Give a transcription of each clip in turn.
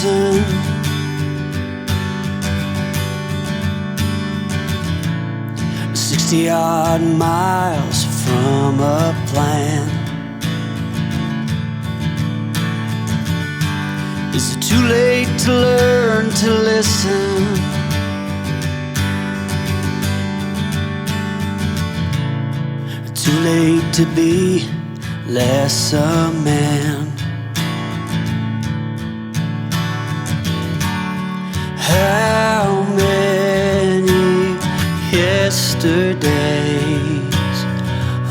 Dixon. 60-odd miles from a plan. Is it too late to learn to listen? Too late to be less a man. How many yesterdays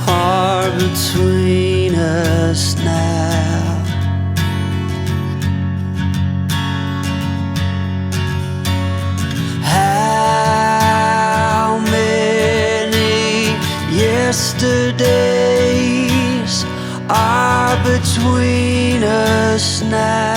are between us now? How many yesterdays are between us now?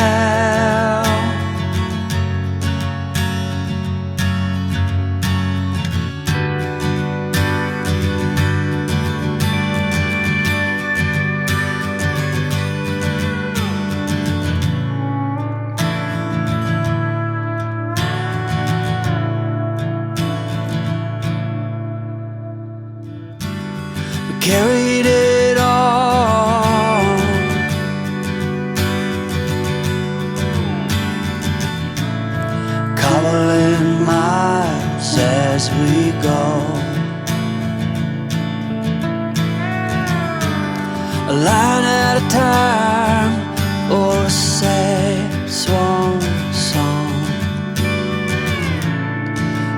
Carried it on, cobbling miles as we go, a line at a time, or a sad swan song,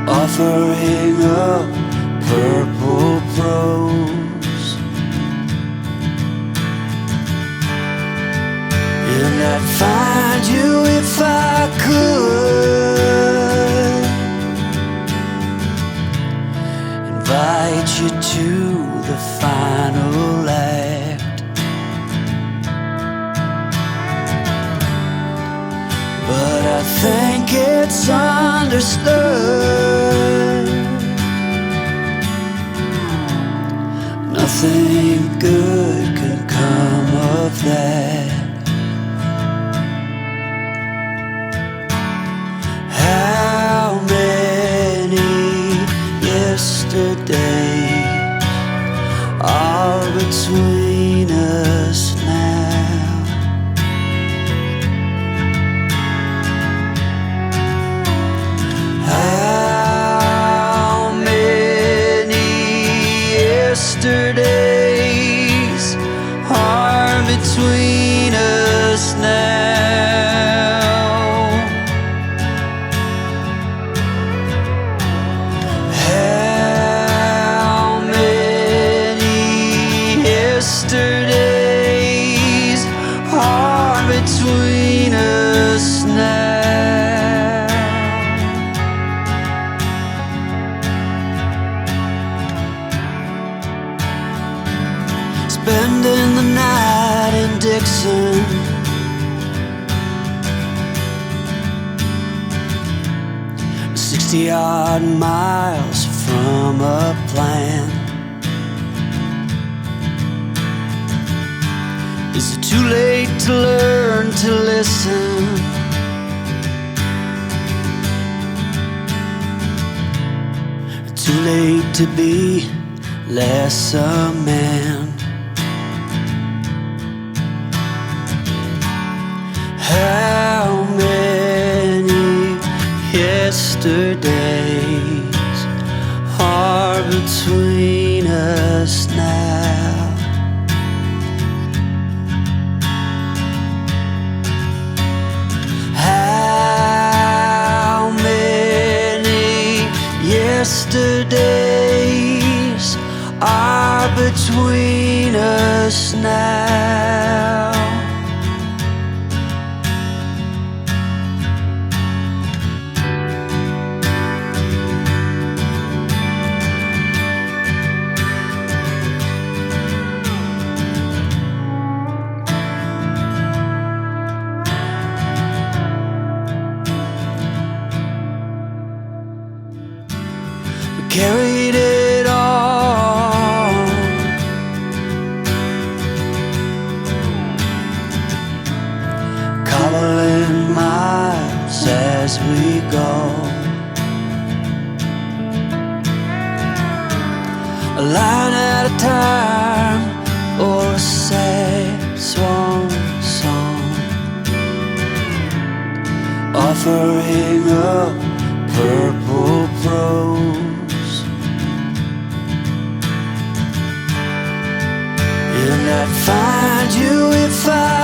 offering up purple prose. And I'd find you if I could, invite you to the final act. But I think it's understood nothing good can come of that. How many yesterdays are between us now? How many yesterdays are between us now? Yesterdays are between us now. Spending the night in Dixon, "60-odd miles from a plan." Is it too late to learn to listen? Too late to be less a man. How many yesterdays are between us now? Yesterdays are between us now. carried it on, as we go. A line at a time, or a sad swan song, offering up purple prose. And I'd find you if I